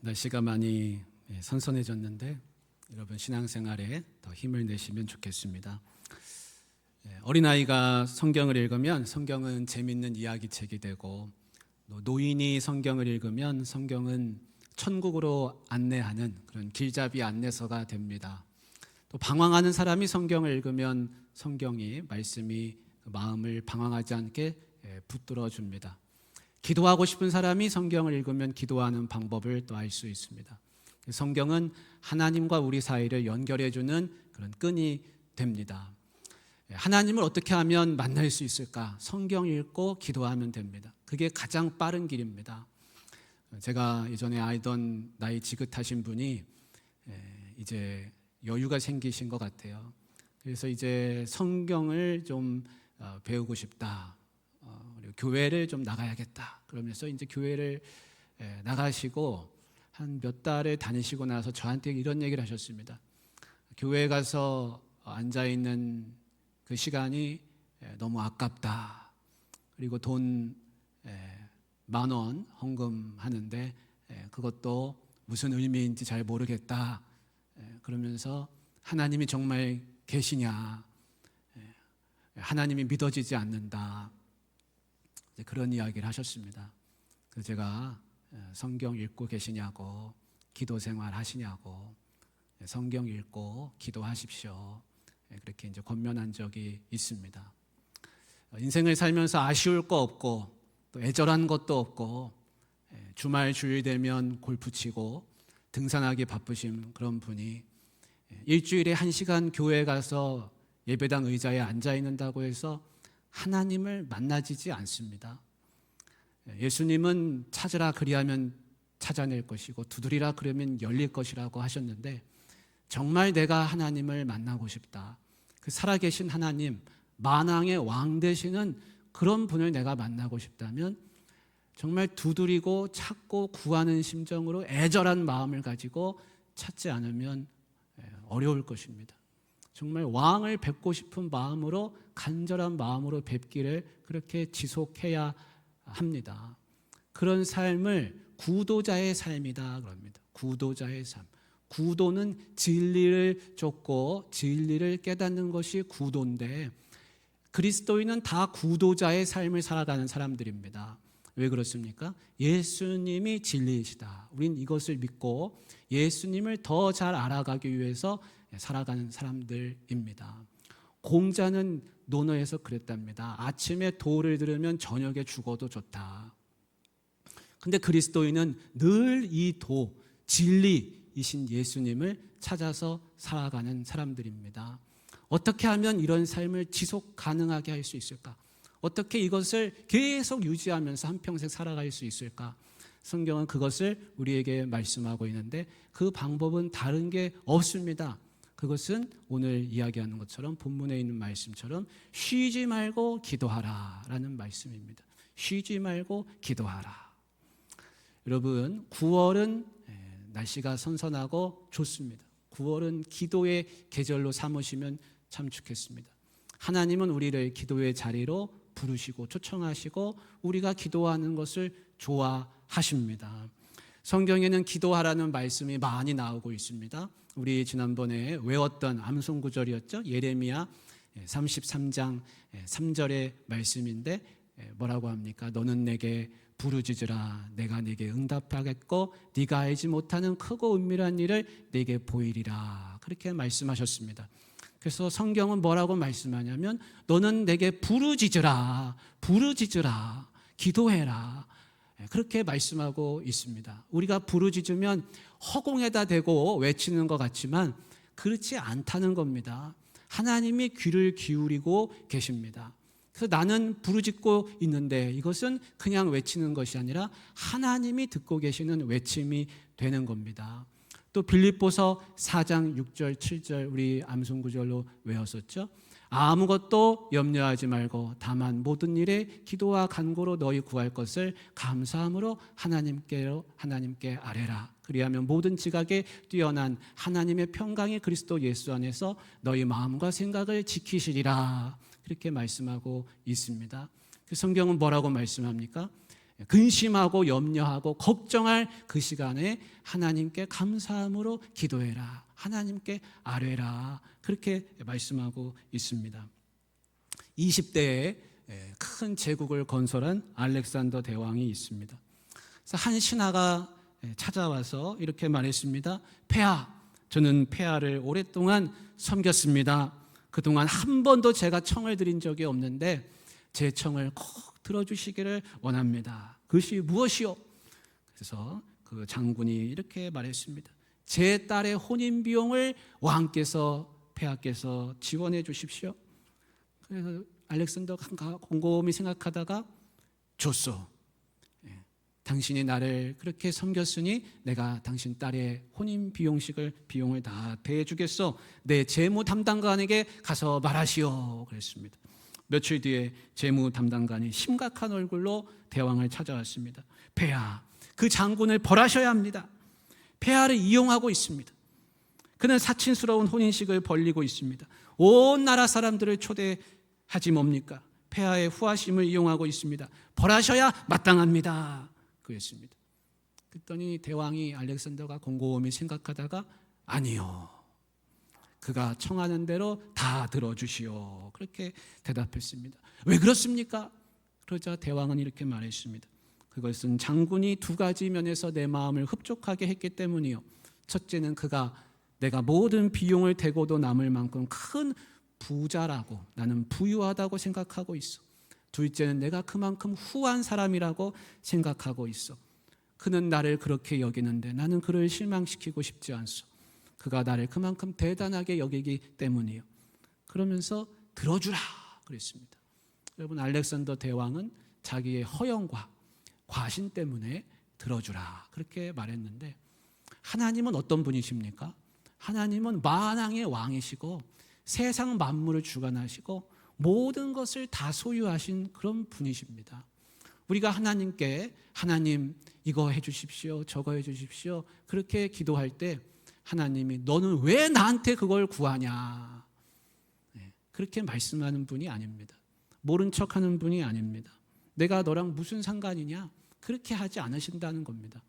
날씨가 많이 선선해졌는데 여러분 신앙생활에 더 힘을 내시면 좋겠습니다. 어린아이가 성경을 읽으면 성경은 재밌는 이야기책이 되고, 노인이 성경을 읽으면 성경은 천국으로 안내하는 그런 길잡이 안내서가 됩니다. 또 방황하는 사람이 성경을 읽으면 성경이 말씀이 마음을 방황하지 않게 붙들어 줍니다. 기도하고 싶은 사람이 성경을 읽으면 기도하는 방법을 또 알 수 있습니다. 성경은 하나님과 우리 사이를 연결해 주는 그런 끈이 됩니다. 하나님을 어떻게 하면 만날 수 있을까? 성경 읽고 기도하면 됩니다. 그게 가장 빠른 길입니다. 제가 예전에 알던 나이 지긋하신 분이 이제 여유가 생기신 것 같아요. 그래서 이제 성경을 좀 배우고 싶다. 그리고 교회를 좀 나가야겠다. 그러면서 이제 교회를 나가시고 한 몇 달을 다니시고 나서 저한테 이런 얘기를 하셨습니다. 교회에 가서 앉아 있는 그 시간이 너무 아깝다. 그리고 돈 10,000원 헌금하는데 그것도 무슨 의미인지 잘 모르겠다. 그러면서 하나님이 정말 계시냐? 하나님이 믿어지지 않는다. 그런 이야기를 하셨습니다. 그래서 제가 성경 읽고 계시냐고, 기도 생활 하시냐고, 성경 읽고 기도하십시오. 그렇게 이제 권면한 적이 있습니다. 인생을 살면서 아쉬울 거 없고 또 애절한 것도 없고, 주말 주일 되면 골프 치고 등산하기 바쁘신 그런 분이 일주일에 1시간 교회에 가서 예배당 의자에 앉아 있는다고 해서 하나님을 만나지지 않습니다. 예수님은 찾으라 그리하면 찾아낼 것이고 두드리라 그러면 열릴 것이라고 하셨는데, 정말 내가 하나님을 만나고 싶다. 그 살아계신 하나님, 만왕의 왕 되시는 그런 분을 내가 만나고 싶다면 정말 두드리고 찾고 구하는 심정으로 애절한 마음을 가지고 찾지 않으면 어려울 것입니다. 정말 왕을 뵙고 싶은 마음으로, 간절한 마음으로 뵙기를 그렇게 지속해야 합니다. 그런 삶을 구도자의 삶이다 그럽니다. 구도자의 삶. 구도는 진리를 쫓고 진리를 깨닫는 것이 구도인데, 그리스도인은 다 구도자의 삶을 살아가는 사람들입니다. 왜 그렇습니까? 예수님이 진리이시다. 우린 이것을 믿고 예수님을 더 잘 알아가기 위해서 살아가는 사람들입니다. 공자는 논어에서 그랬답니다. 아침에 도를 들으면 저녁에 죽어도 좋다. 근데 그리스도인은 늘 이 도, 진리이신 예수님을 찾아서 살아가는 사람들입니다. 어떻게 하면 이런 삶을 지속 가능하게 할 수 있을까? 어떻게 이것을 계속 유지하면서 한평생 살아갈 수 있을까? 성경은 그것을 우리에게 말씀하고 있는데 그 방법은 다른 게 없습니다. 그것은 오늘 이야기하는 것처럼 본문에 있는 말씀처럼 쉬지 말고 기도하라 라는 말씀입니다. 쉬지 말고 기도하라. 여러분, 9월은 날씨가 선선하고 좋습니다. 9월은 기도의 계절로 삼으시면 참 좋겠습니다. 하나님은 우리를 기도의 자리로 부르시고 초청하시고 우리가 기도하는 것을 좋아하십니다. 성경에는 기도하라는 말씀이 많이 나오고 있습니다. 우리 지난번에 외웠던 암송구절이었죠. 예레미야 33장 3절의 말씀인데 뭐라고 합니까? 너는 내게 부르짖으라. 내가 네게 응답하겠고 네가 알지 못하는 크고 은밀한 일을 네게 보이리라. 그렇게 말씀하셨습니다. 그래서 성경은 뭐라고 말씀하냐면 너는 내게 부르짖으라. 부르짖으라. 기도해라. 그렇게 말씀하고 있습니다. 우리가 부르짖으면 허공에다 대고 외치는 것 같지만 그렇지 않다는 겁니다. 하나님이 귀를 기울이고 계십니다. 그래서 나는 부르짖고 있는데 이것은 그냥 외치는 것이 아니라 하나님이 듣고 계시는 외침이 되는 겁니다. 또 빌립보서 4장 6절 7절 우리 암송구절로 외웠었죠. 아무것도 염려하지 말고 다만 모든 일에 기도와 간구로 너희 구할 것을 감사함으로 하나님께 아뢰라. 그리하면 모든 지각에 뛰어난 하나님의 평강이 그리스도 예수 안에서 너희 마음과 생각을 지키시리라. 그렇게 말씀하고 있습니다. 성경은 뭐라고 말씀합니까? 근심하고 염려하고 걱정할 그 시간에 하나님께 감사함으로 기도해라, 하나님께 아뢰라, 그렇게 말씀하고 있습니다. 20대에 큰 제국을 건설한 알렉산더 대왕이 있습니다. 그래서 한 신하가 찾아와서 이렇게 말했습니다. 폐하, 저는 폐하를 오랫동안 섬겼습니다. 그동안 한 번도 제가 청을 드린 적이 없는데 제 청을 꼭 들어주시기를 원합니다. 그것이 무엇이요? 그래서 그 장군이 이렇게 말했습니다. 제 딸의 혼인 비용을 왕께서, 폐하께서 지원해 주십시오. 그래서 알렉산더가 곰곰이 생각하다가 줬소. 당신이 나를 그렇게 섬겼으니 내가 당신 딸의 혼인 비용을 다 대주겠소. 내 재무 담당관에게 가서 말하시오. 그랬습니다. 며칠 뒤에 재무 담당관이 심각한 얼굴로 대왕을 찾아왔습니다. 폐하, 그 장군을 벌하셔야 합니다. 폐하를 이용하고 있습니다. 그는 사친스러운 혼인식을 벌리고 있습니다. 온 나라 사람들을 초대하지 뭡니까? 폐하의 후하심을 이용하고 있습니다. 벌하셔야 마땅합니다. 그랬습니다. 그랬더니 대왕이 알렉산더가 곰곰이 생각하다가 아니요, 그가 청하는 대로 다 들어주시오, 그렇게 대답했습니다. 왜 그렇습니까? 그러자 대왕은 이렇게 말했습니다. 그것은 장군이 두 가지 면에서 내 마음을 흡족하게 했기 때문이요. 첫째는 그가 내가 모든 비용을 대고도 남을 만큼 큰 부자라고, 나는 부유하다고 생각하고 있어. 둘째는 내가 그만큼 후한 사람이라고 생각하고 있어. 그는 나를 그렇게 여기는데 나는 그를 실망시키고 싶지 않소. 그가 나를 그만큼 대단하게 여기기 때문이요. 그러면서 들어주라 그랬습니다. 여러분, 알렉산더 대왕은 자기의 허영과 과신 때문에 들어주라 그렇게 말했는데, 하나님은 어떤 분이십니까? 하나님은 만왕의 왕이시고 세상 만물을 주관하시고 모든 것을 다 소유하신 그런 분이십니다. 우리가 하나님께 하나님 이거 해주십시오, 저거 해주십시오 그렇게 기도할 때 하나님이 너는 왜 나한테 그걸 구하냐, 그렇게 말씀하는 분이 아닙니다. 모른 척하는 분이 아닙니다. 내가 너랑 무슨 상관이냐, 그렇게 하지 않으신다는 겁니다.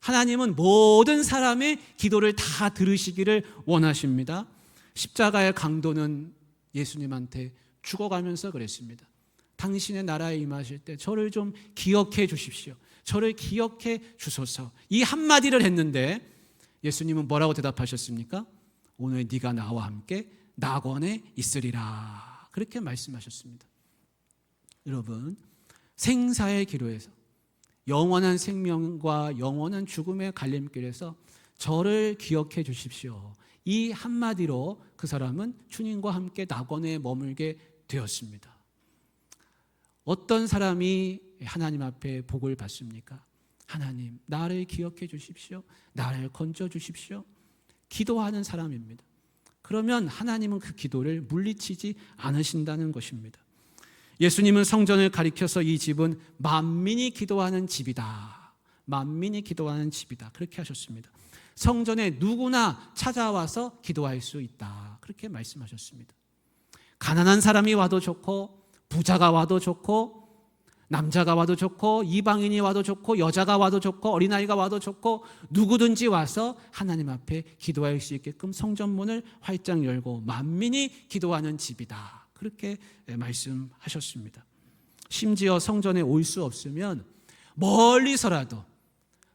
하나님은 모든 사람의 기도를 다 들으시기를 원하십니다. 십자가의 강도는 예수님한테 죽어가면서 그랬습니다. 당신의 나라에 임하실 때 저를 좀 기억해 주십시오. 저를 기억해 주소서. 이 한마디를 했는데 예수님은 뭐라고 대답하셨습니까? 오늘 네가 나와 함께 낙원에 있으리라, 그렇게 말씀하셨습니다. 여러분, 생사의 기로에서, 영원한 생명과 영원한 죽음의 갈림길에서 저를 기억해 주십시오, 이 한마디로 그 사람은 주님과 함께 낙원에 머물게 되었습니다. 어떤 사람이 하나님 앞에 복을 받습니까? 하나님, 나를 기억해 주십시오, 나를 건져 주십시오, 기도하는 사람입니다. 그러면 하나님은 그 기도를 물리치지 않으신다는 것입니다. 예수님은 성전을 가리켜서 이 집은 만민이 기도하는 집이다, 만민이 기도하는 집이다, 그렇게 하셨습니다. 성전에 누구나 찾아와서 기도할 수 있다, 그렇게 말씀하셨습니다. 가난한 사람이 와도 좋고, 부자가 와도 좋고, 남자가 와도 좋고, 이방인이 와도 좋고, 여자가 와도 좋고, 어린아이가 와도 좋고, 누구든지 와서 하나님 앞에 기도할 수 있게끔 성전문을 활짝 열고 만민이 기도하는 집이다, 그렇게 말씀하셨습니다. 심지어 성전에 올 수 없으면 멀리서라도,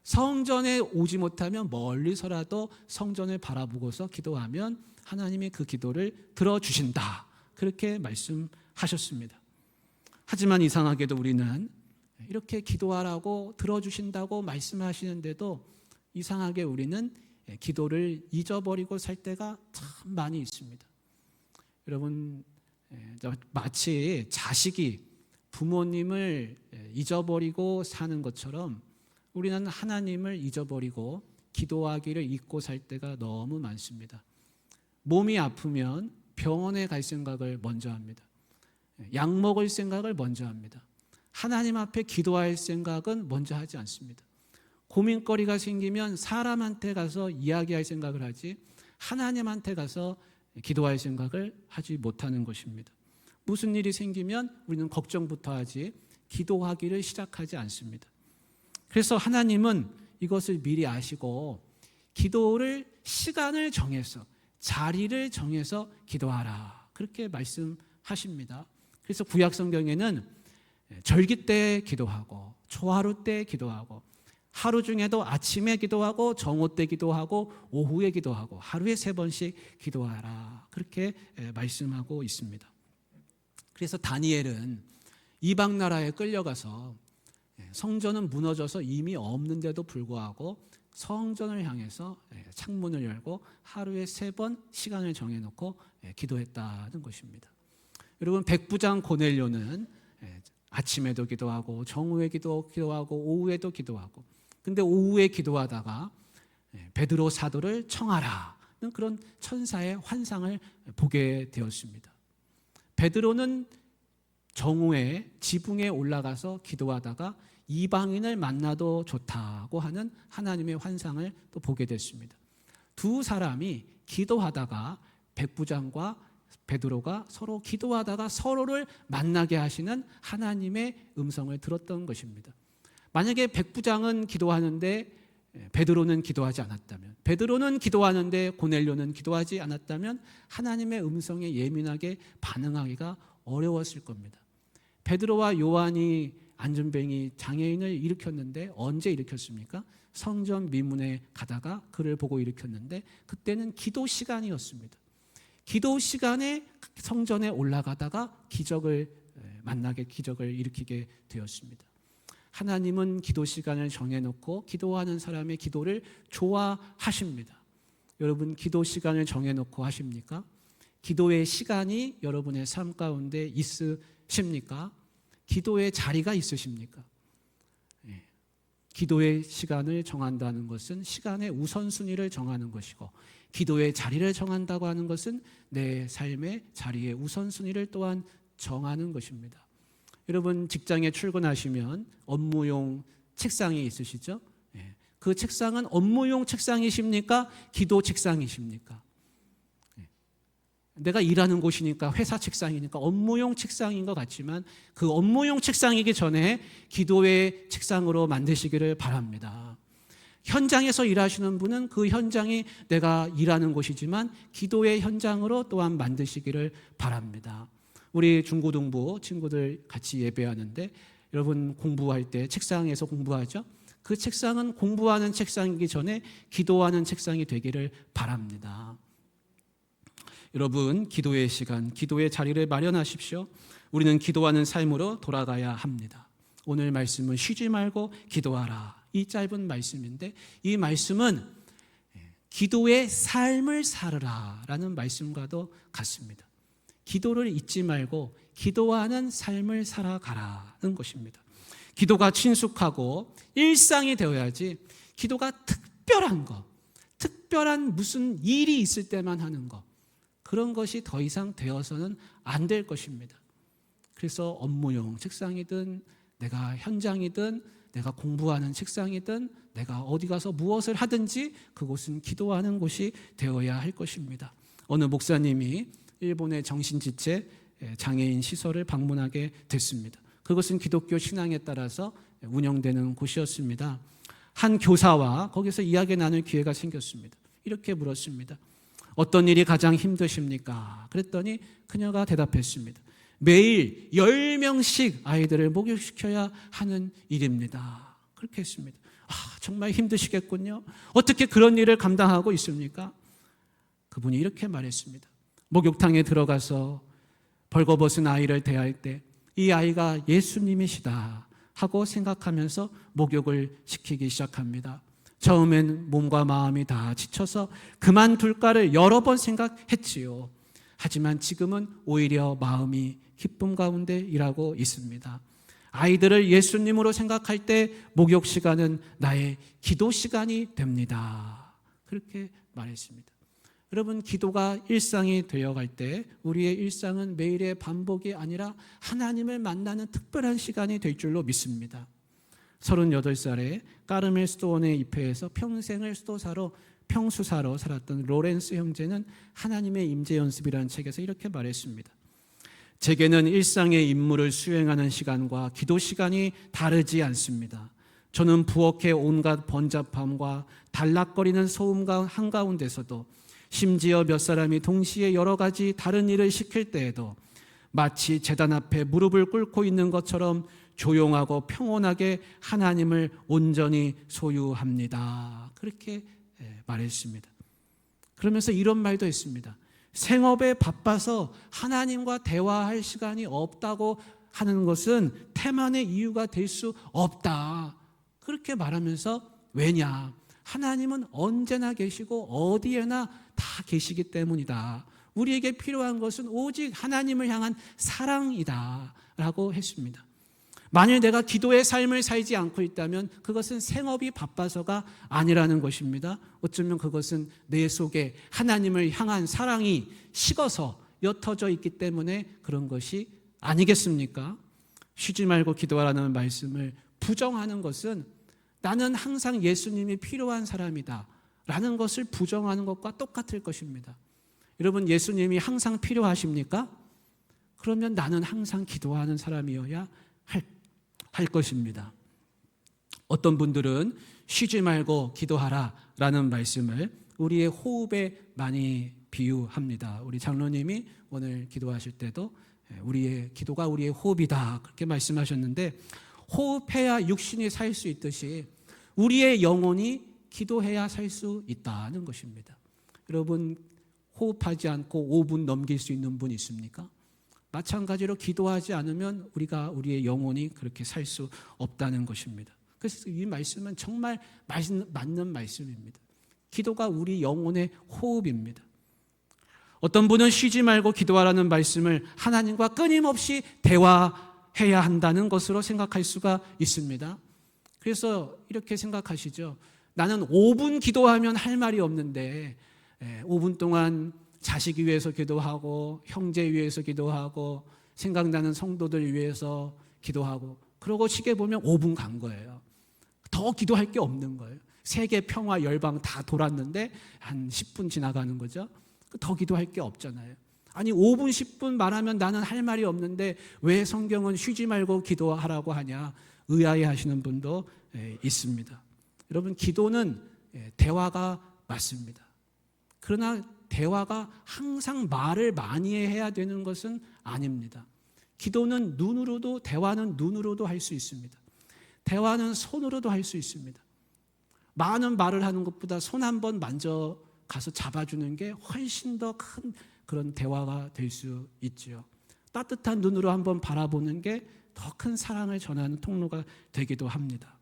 성전에 오지 못하면 멀리서라도 성전을 바라보고서 기도하면 하나님이 그 기도를 들어주신다, 그렇게 말씀하셨습니다. 하지만 이상하게도 우리는 이렇게 기도하라고 들어주신다고 말씀하시는데도 이상하게 우리는 기도를 잊어버리고 살 때가 참 많이 있습니다. 여러분, 마치 자식이 부모님을 잊어버리고 사는 것처럼 우리는 하나님을 잊어버리고 기도하기를 잊고 살 때가 너무 많습니다. 몸이 아프면 병원에 갈 생각을 먼저 합니다. 약 먹을 생각을 먼저 합니다. 하나님 앞에 기도할 생각은 먼저 하지 않습니다. 고민거리가 생기면 사람한테 가서 이야기할 생각을 하지 하나님한테 가서 기도할 생각을 하지 못하는 것입니다. 무슨 일이 생기면 우리는 걱정부터 하지 기도하기를 시작하지 않습니다. 그래서 하나님은 이것을 미리 아시고 기도를 시간을 정해서 자리를 정해서 기도하라 그렇게 말씀하십니다. 그래서 구약 성경에는 절기 때 기도하고 초하루 때 기도하고 하루 중에도 아침에 기도하고 정오 때 기도하고 오후에 기도하고 하루에 3번씩 기도하라 그렇게 말씀하고 있습니다. 그래서 다니엘은 이방 나라에 끌려가서 성전은 무너져서 이미 없는데도 불구하고 성전을 향해서 창문을 열고 하루에 3번 시간을 정해놓고 기도했다는 것입니다. 여러분, 백부장 고넬료는 아침에도 기도하고 정오에 기도하고 오후에도 기도하고, 근데 오후에 기도하다가 베드로 사도를 청하라는 그런 천사의 환상을 보게 되었습니다. 베드로는 정오에 지붕에 올라가서 기도하다가 이방인을 만나도 좋다고 하는 하나님의 환상을 또 보게 됐습니다. 두 사람이 기도하다가 백부장과 베드로가 서로 기도하다가 서로를 만나게 하시는 하나님의 음성을 들었던 것입니다. 만약에 백부장은 기도하는데 베드로는 기도하지 않았다면, 베드로는 기도하는데 고넬료는 기도하지 않았다면 하나님의 음성에 예민하게 반응하기가 어려웠을 겁니다. 베드로와 요한이 안전뱅이 장애인을 일으켰는데 언제 일으켰습니까? 성전 미문에 가다가 그를 보고 일으켰는데 그때는 기도 시간이었습니다. 기도 시간에 성전에 올라가다가 기적을 일으키게 되었습니다. 하나님은 기도 시간을 정해놓고 기도하는 사람의 기도를 좋아하십니다. 여러분, 기도 시간을 정해놓고 하십니까? 기도의 시간이 여러분의 삶 가운데 있으십니까? 기도의 자리가 있으십니까? 기도의 시간을 정한다는 것은 시간의 우선순위를 정하는 것이고, 기도의 자리를 정한다고 하는 것은 내 삶의 자리의 우선순위를 또한 정하는 것입니다. 여러분, 직장에 출근하시면 업무용 책상이 있으시죠? 그 책상은 업무용 책상이십니까? 기도 책상이십니까? 내가 일하는 곳이니까 회사 책상이니까 업무용 책상인 것 같지만 그 업무용 책상이기 전에 기도의 책상으로 만드시기를 바랍니다. 현장에서 일하시는 분은 그 현장이 내가 일하는 곳이지만 기도의 현장으로 또한 만드시기를 바랍니다. 우리 중고등부 친구들 같이 예배하는데 여러분, 공부할 때 책상에서 공부하죠? 그 책상은 공부하는 책상이기 전에 기도하는 책상이 되기를 바랍니다. 여러분, 기도의 시간, 기도의 자리를 마련하십시오. 우리는 기도하는 삶으로 돌아가야 합니다. 오늘 말씀은 쉬지 말고 기도하라, 이 짧은 말씀인데 이 말씀은 기도의 삶을 살으라 라는 말씀과도 같습니다. 기도를 잊지 말고 기도하는 삶을 살아가라는 것입니다. 기도가 친숙하고 일상이 되어야지 기도가 특별한 것, 특별한 무슨 일이 있을 때만 하는 것, 그런 것이 더 이상 되어서는 안 될 것입니다. 그래서 업무용 책상이든 내가 현장이든 내가 공부하는 책상이든 내가 어디 가서 무엇을 하든지 그곳은 기도하는 곳이 되어야 할 것입니다. 어느 목사님이 일본의 정신지체 장애인 시설을 방문하게 됐습니다. 그것은 기독교 신앙에 따라서 운영되는 곳이었습니다. 한 교사와 거기서 이야기 나눌 기회가 생겼습니다. 이렇게 물었습니다. 어떤 일이 가장 힘드십니까? 그랬더니 그녀가 대답했습니다. 매일 10명씩 아이들을 목욕시켜야 하는 일입니다. 그렇게 했습니다. 정말 힘드시겠군요. 어떻게 그런 일을 감당하고 있습니까? 그분이 이렇게 말했습니다. 목욕탕에 들어가서 벌거벗은 아이를 대할 때 이 아이가 예수님이시다 하고 생각하면서 목욕을 시키기 시작합니다. 처음엔 몸과 마음이 다 지쳐서 그만둘까를 여러 번 생각했지요. 하지만 지금은 오히려 마음이 기쁨 가운데 일하고 있습니다. 아이들을 예수님으로 생각할 때 목욕 시간은 나의 기도 시간이 됩니다. 그렇게 말했습니다. 여러분, 기도가 일상이 되어갈 때 우리의 일상은 매일의 반복이 아니라 하나님을 만나는 특별한 시간이 될 줄로 믿습니다. 38살에 까르멜 수도원에 입회해서 평생을 평수사로 살았던 로렌스 형제는 하나님의 임재 연습이라는 책에서 이렇게 말했습니다. 제게는 일상의 임무를 수행하는 시간과 기도 시간이 다르지 않습니다. 저는 부엌의 온갖 번잡함과 달락거리는 소음과 한가운데서도 심지어 몇 사람이 동시에 여러 가지 다른 일을 시킬 때에도 마치 제단 앞에 무릎을 꿇고 있는 것처럼 조용하고 평온하게 하나님을 온전히 소유합니다. 그렇게 말했습니다. 그러면서 이런 말도 했습니다. 생업에 바빠서 하나님과 대화할 시간이 없다고 하는 것은 태만의 이유가 될 수 없다. 그렇게 말하면서 왜냐? 하나님은 언제나 계시고 어디에나 다 계시기 때문이다. 우리에게 필요한 것은 오직 하나님을 향한 사랑이다 라고 했습니다. 만일 내가 기도의 삶을 살지 않고 있다면 그것은 생업이 바빠서가 아니라는 것입니다. 어쩌면 그것은 내 속에 하나님을 향한 사랑이 식어서 옅어져 있기 때문에 그런 것이 아니겠습니까? 쉬지 말고 기도하라는 말씀을 부정하는 것은 나는 항상 예수님이 필요한 사람이다 라는 것을 부정하는 것과 똑같을 것입니다. 여러분, 예수님이 항상 필요하십니까? 그러면 나는 항상 기도하는 사람이어야 할 것입니다. 어떤 분들은 쉬지 말고 기도하라 라는 말씀을 우리의 호흡에 많이 비유합니다. 우리 장로님이 오늘 기도하실 때도 우리의 기도가 우리의 호흡이다 그렇게 말씀하셨는데, 호흡해야 육신이 살 수 있듯이 우리의 영혼이 기도해야 살 수 있다는 것입니다. 여러분, 호흡하지 않고 5분 넘길 수 있는 분 있습니까? 마찬가지로 기도하지 않으면 우리의 영혼이 그렇게 살 수 없다는 것입니다. 그래서 이 말씀은 정말 맞는 말씀입니다. 기도가 우리 영혼의 호흡입니다. 어떤 분은 쉬지 말고 기도하라는 말씀을 하나님과 끊임없이 대화해야 한다는 것으로 생각할 수가 있습니다. 그래서 이렇게 생각하시죠. 나는 5분 기도하면 할 말이 없는데 5분 동안 자식 위해서 기도하고 형제 위해서 기도하고 생각나는 성도들 위해서 기도하고 그러고 시계 보면 5분 간 거예요. 더 기도할 게 없는 거예요. 세계 평화 열방 다 돌았는데 한 10분 지나가는 거죠. 더 기도할 게 없잖아요. 아니 5분 10분 말하면 나는 할 말이 없는데 왜 성경은 쉬지 말고 기도하라고 하냐 의아해 하시는 분도 있습니다. 여러분, 기도는 대화가 맞습니다. 그러나 대화가 항상 말을 많이 해야 되는 것은 아닙니다. 기도는 눈으로도, 대화는 눈으로도 할 수 있습니다. 대화는 손으로도 할 수 있습니다. 많은 말을 하는 것보다 손 한 번 만져 가서 잡아주는 게 훨씬 더 큰 그런 대화가 될 수 있죠. 따뜻한 눈으로 한번 바라보는 게 더 큰 사랑을 전하는 통로가 되기도 합니다.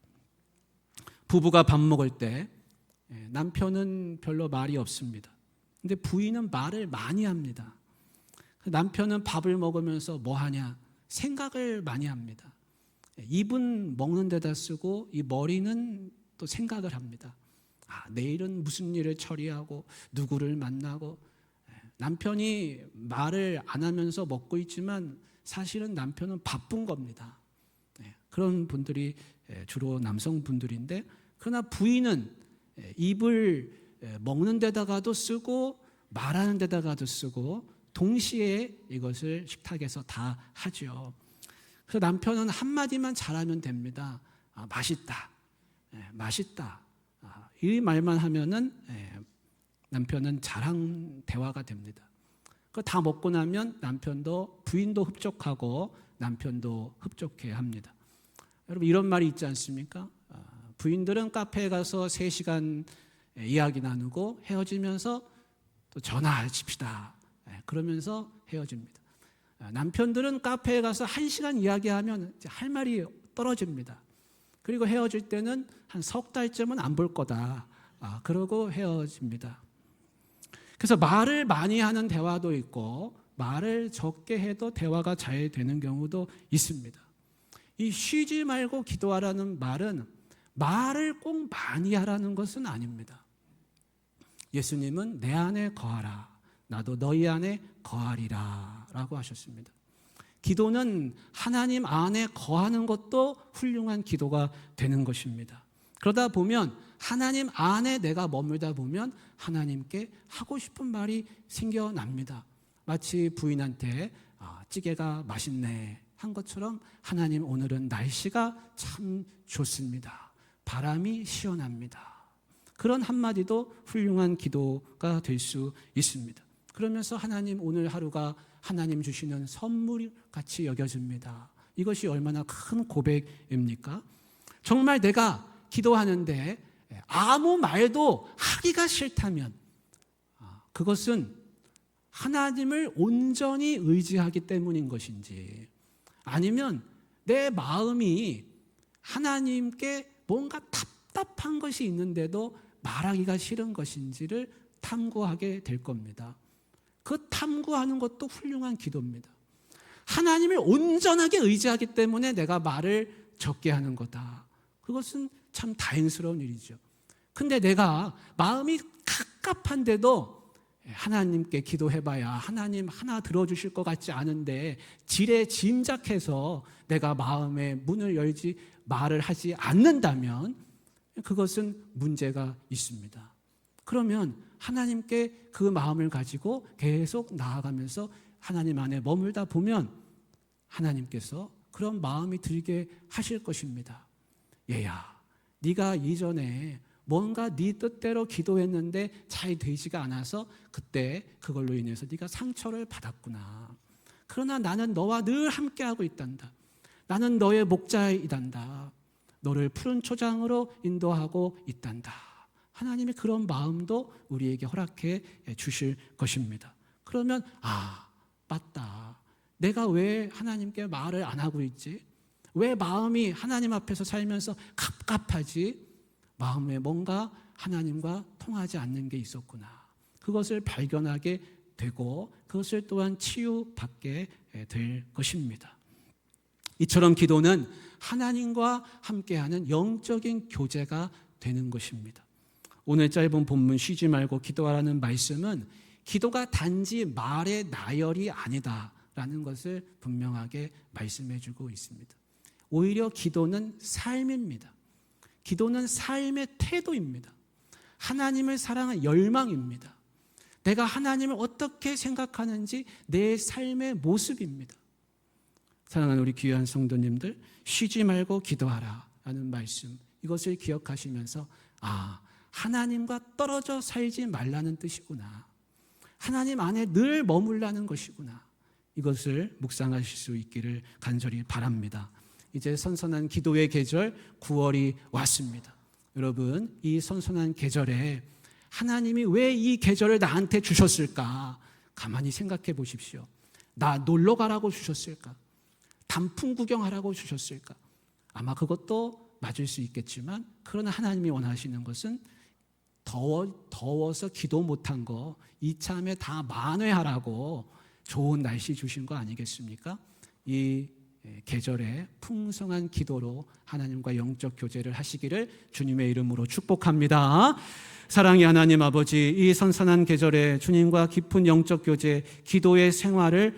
부부가 밥 먹을 때 남편은 별로 말이 없습니다. 근데 부인은 말을 많이 합니다. 남편은 밥을 먹으면서 뭐 하냐? 생각을 많이 합니다. 입은 먹는 데다 쓰고 이 머리는 또 생각을 합니다. 내일은 무슨 일을 처리하고 누구를 만나고. 남편이 말을 안 하면서 먹고 있지만 사실은 남편은 바쁜 겁니다. 그런 분들이 주로 남성분들인데, 그러나 부인은 입을 먹는 데다가도 쓰고 말하는 데다가도 쓰고 동시에 이것을 식탁에서 다 하죠. 그래서 남편은 한마디만 잘하면 됩니다. 맛있다. 맛있다. 이 말만 하면은 남편은 자랑 대화가 됩니다. 그 다 먹고 나면 남편도 부인도 흡족하고 남편도 흡족해 합니다. 여러분, 이런 말이 있지 않습니까? 부인들은 카페에 가서 3시간 이야기 나누고 헤어지면서 또 전화칩시다. 그러면서 헤어집니다. 남편들은 카페에 가서 1시간 이야기하면 할 말이 떨어집니다. 그리고 헤어질 때는 한 석 달쯤은 안 볼 거다. 그러고 헤어집니다. 그래서 말을 많이 하는 대화도 있고 말을 적게 해도 대화가 잘 되는 경우도 있습니다. 이 쉬지 말고 기도하라는 말은 말을 꼭 많이 하라는 것은 아닙니다. 예수님은 내 안에 거하라. 나도 너희 안에 거하리라 라고 하셨습니다. 기도는 하나님 안에 거하는 것도 훌륭한 기도가 되는 것입니다. 그러다 보면 하나님 안에 내가 머물다 보면 하나님께 하고 싶은 말이 생겨납니다. 마치 부인한테 찌개가 맛있네 한 것처럼 하나님 오늘은 날씨가 참 좋습니다. 바람이 시원합니다. 그런 한마디도 훌륭한 기도가 될 수 있습니다. 그러면서 하나님, 오늘 하루가 하나님 주시는 선물같이 여겨집니다. 이것이 얼마나 큰 고백입니까? 정말 내가 기도하는데 아무 말도 하기가 싫다면 그것은 하나님을 온전히 의지하기 때문인 것인지, 아니면 내 마음이 하나님께 뭔가 답답한 것이 있는데도 말하기가 싫은 것인지를 탐구하게 될 겁니다. 그 탐구하는 것도 훌륭한 기도입니다. 하나님을 온전하게 의지하기 때문에 내가 말을 적게 하는 거다. 그것은 참 다행스러운 일이죠. 근데 내가 마음이 갑갑한데도 하나님께 기도해봐야 하나님 하나 들어주실 것 같지 않은데 지레 짐작해서 내가 마음의 문을 열지 말을 하지 않는다면 그것은 문제가 있습니다. 그러면 하나님께 그 마음을 가지고 계속 나아가면서 하나님 안에 머물다 보면 하나님께서 그런 마음이 들게 하실 것입니다. 얘야, 네가 이전에 뭔가 네 뜻대로 기도했는데 잘 되지가 않아서 그때 그걸로 인해서 네가 상처를 받았구나. 그러나 나는 너와 늘 함께하고 있단다. 나는 너의 목자이단다. 너를 푸른 초장으로 인도하고 있단다. 하나님이 그런 마음도 우리에게 허락해 주실 것입니다. 그러면 맞다. 내가 왜 하나님께 말을 안 하고 있지? 왜 마음이 하나님 앞에서 살면서 갑갑하지? 마음에 뭔가 하나님과 통하지 않는 게 있었구나. 그것을 발견하게 되고 그것을 또한 치유받게 될 것입니다. 이처럼 기도는 하나님과 함께하는 영적인 교제가 되는 것입니다. 오늘 짧은 본문 쉬지 말고 기도하라는 말씀은 기도가 단지 말의 나열이 아니다라는 것을 분명하게 말씀해 주고 있습니다. 오히려 기도는 삶입니다. 기도는 삶의 태도입니다. 하나님을 사랑한 열망입니다. 내가 하나님을 어떻게 생각하는지 내 삶의 모습입니다. 사랑하는 우리 귀한 성도님들, 쉬지 말고 기도하라 라는 말씀, 이것을 기억하시면서 하나님과 떨어져 살지 말라는 뜻이구나. 하나님 안에 늘 머물라는 것이구나. 이것을 묵상하실 수 있기를 간절히 바랍니다. 이제 선선한 기도의 계절 9월이 왔습니다. 여러분, 이 선선한 계절에 하나님이 왜 이 계절을 나한테 주셨을까? 가만히 생각해 보십시오. 나 놀러 가라고 주셨을까? 단풍 구경하라고 주셨을까? 아마 그것도 맞을 수 있겠지만, 그러나 하나님이 원하시는 것은 더워서 기도 못한 거 이참에 다 만회하라고 좋은 날씨 주신 거 아니겠습니까? 이 계절에 풍성한 기도로 하나님과 영적 교제를 하시기를 주님의 이름으로 축복합니다. 사랑의 하나님 아버지, 이 선선한 계절에 주님과 깊은 영적 교제, 기도의 생활을